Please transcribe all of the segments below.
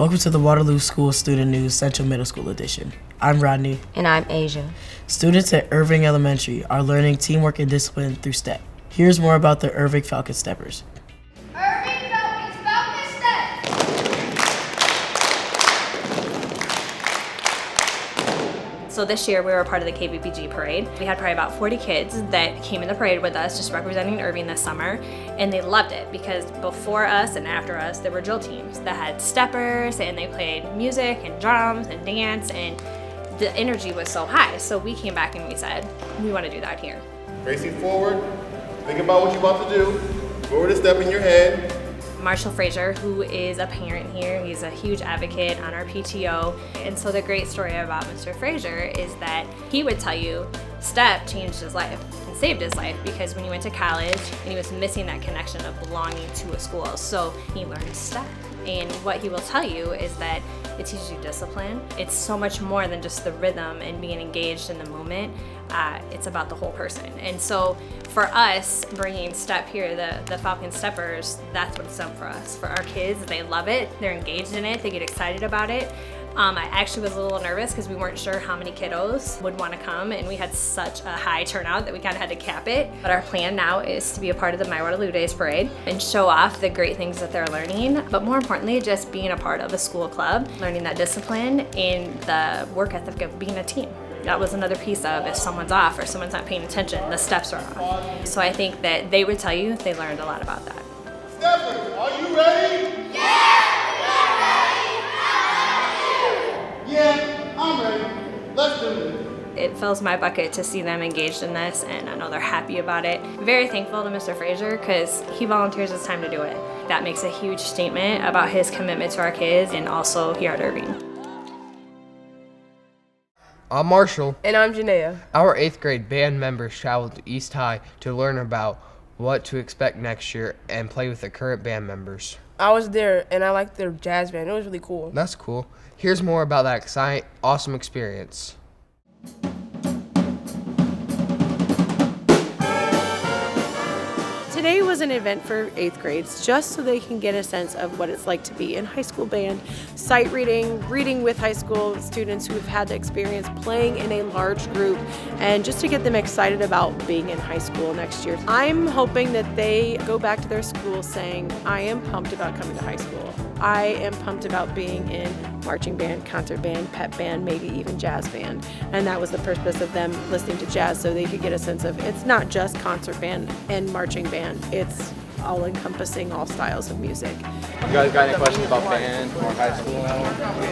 Welcome to the Waterloo School Student News Central Middle School Edition. I'm Rodney. And I'm Asia. Students at Irving Elementary are learning teamwork and discipline through STEP. Here's more about the Irving Falcon Steppers. Irving Falcon Steppers! So this year we were a part of the KVPG parade. We had probably about 40 kids that came in the parade with us, just representing Irving this summer, and they loved it because before us and after us, there were drill teams that had steppers, and they played music and drums and dance, and the energy was so high. So we came back and we said, we want to do that here. Facing forward, think about what you're about to do. Forward a step in your head. Marshall Frazier, who is a parent here, he's a huge advocate on our PTO. And so the great story about Mr. Frazier is that he would tell you STEP changed his life and saved his life, because when he went to college and he was missing that connection of belonging to a school, so he learned STEP. And what he will tell you is that it teaches you discipline. It's so much more than just the rhythm and being engaged in the moment. It's about the whole person. And so for us, bringing STEP here, the Falcon Steppers, that's what it's done for us. For our kids, they love it, they're engaged in it, they get excited about it. I actually was a little nervous because we weren't sure how many kiddos would want to come, and we had such a high turnout that we kind of had to cap it. But our plan now is to be a part of the My Waterloo Days parade and show off the great things that they're learning, but more importantly, just being a part of a school club, learning that discipline and the work ethic of being a team. That was another piece of, if someone's off or someone's not paying attention, the steps are off. So I think that they would tell you they learned a lot about that. Steppers, are you ready? Yeah, I'm ready. Let's do this. It fills my bucket to see them engaged in this, and I know they're happy about it. Very thankful to Mr. Frazier because he volunteers his time to do it. That makes a huge statement about his commitment to our kids and also here at Irving. I'm Marshall. And I'm Janaea. Our 8th grade band members traveled to East High to learn about what to expect next year and play with the current band members. I was there and I liked their jazz band. It was really cool. That's cool. Here's more about that exciting, awesome experience. Today was an event for 8th grades just so they can get a sense of what it's like to be in high school band, sight reading, reading with high school students who have had the experience playing in a large group, and just to get them excited about being in high school next year. I'm hoping that they go back to their school saying, I am pumped about coming to high school. I am pumped about being in marching band, concert band, pep band, maybe even jazz band. And that was the purpose of them listening to jazz, so they could get a sense of it's not just concert band and marching band. It's all-encompassing all styles of music. You guys got any questions about band or high school?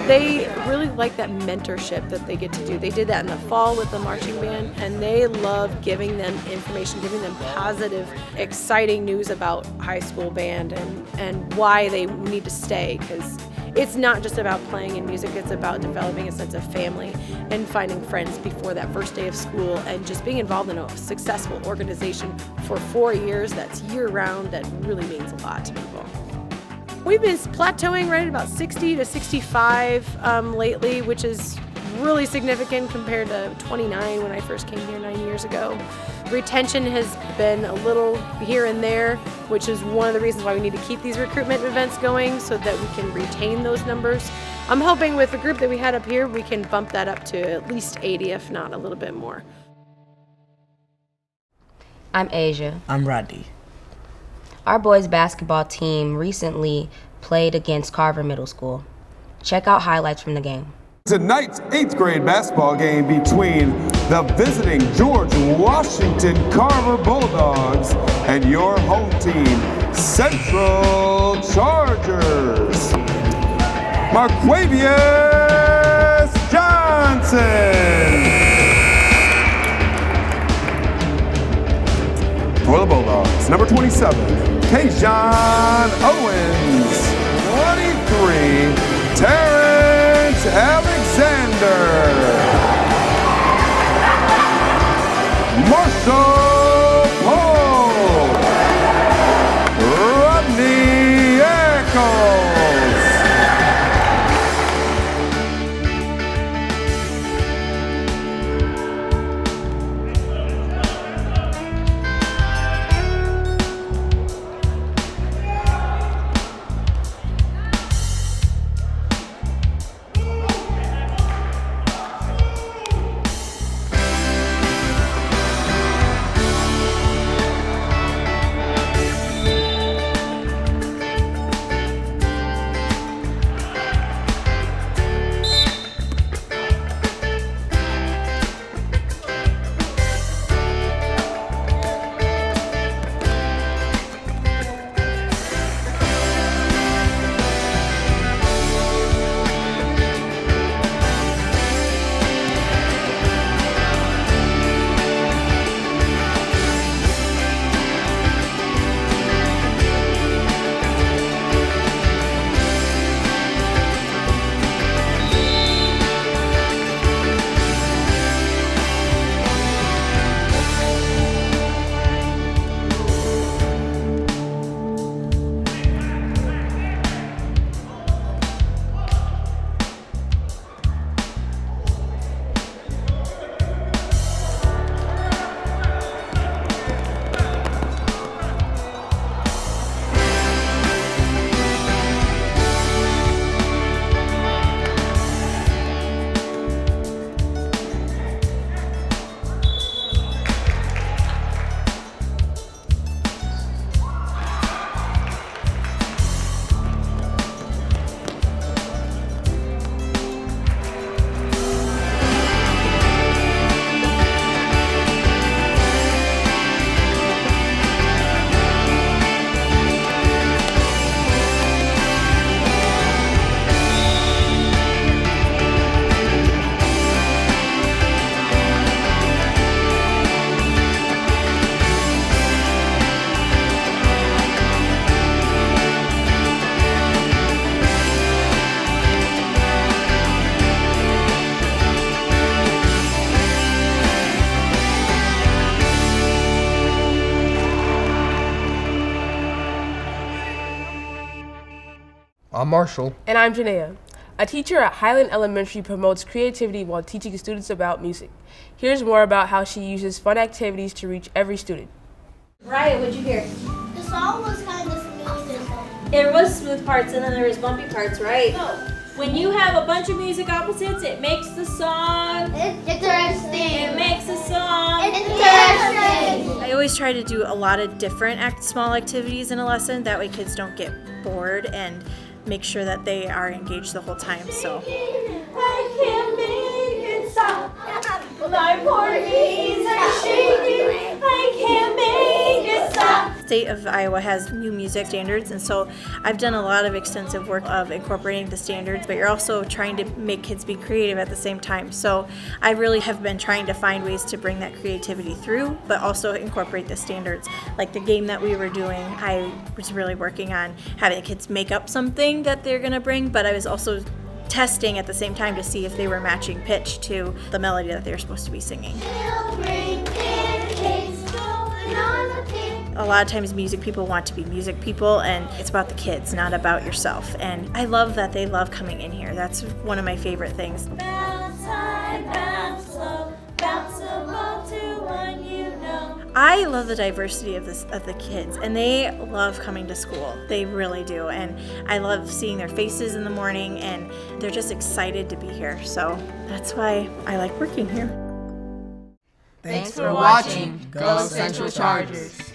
They really like that mentorship that they get to do. They did that in the fall with the marching band, and they love giving them information, giving them positive, exciting news about high school band and why they need to stay, because it's not just about playing in music, it's about developing a sense of family and finding friends before that first day of school, and just being involved in a successful organization for 4 years that's year-round. That really means a lot to people. We've been plateauing right at about 60 to 65 lately, which is really significant compared to 29 when I first came here 9 years ago. Retention has been a little here and there, which is one of the reasons why we need to keep these recruitment events going so that we can retain those numbers. I'm hoping with the group that we had up here, we can bump that up to at least 80, if not a little bit more. I'm Asia. I'm Rodney. Our boys basketball team recently played against Carver Middle School. Check out highlights from the game. Tonight's 8th grade basketball game between the visiting George Washington Carver Bulldogs and your home team, Central Chargers. Marquavius Johnson. For the Bulldogs, number 27, Kajon Owens. 23, Terrence Alexander. Marshall Paul. Rodney Eccles. I'm Marshall. And I'm Janaea. A teacher at Highland Elementary promotes creativity while teaching students about music. Here's more about how she uses fun activities to reach every student. Riot, what'd you hear? The song was kind of smooth. There was smooth parts and then there was bumpy parts, right? No. When you have a bunch of music opposites, it makes the song Interesting. It makes the song Interesting. I always try to do a lot of different small activities in a lesson. That way kids don't get bored and make sure that they are engaged the whole time. So. I can't make it stop. My poor knees are shaking. I can't make it stop. The state of Iowa has new music standards, and so I've done a lot of extensive work of incorporating the standards, but you're also trying to make kids be creative at the same time. So I really have been trying to find ways to bring that creativity through, but also incorporate the standards. Like the game that we were doing, I was really working on having the kids make up something that they're going to bring, but I was also testing at the same time to see if they were matching pitch to the melody that they were supposed to be singing. A lot of times music people want to be music people, and it's about the kids, not about yourself. And I love that they love coming in here. That's one of my favorite things. Bounce high, bounce low, bounce a ball to one you know. I love the diversity of the kids, and they love coming to school. They really do, and I love seeing their faces in the morning, and they're just excited to be here. So that's why I like working here. Thanks for watching. Go Central Chargers.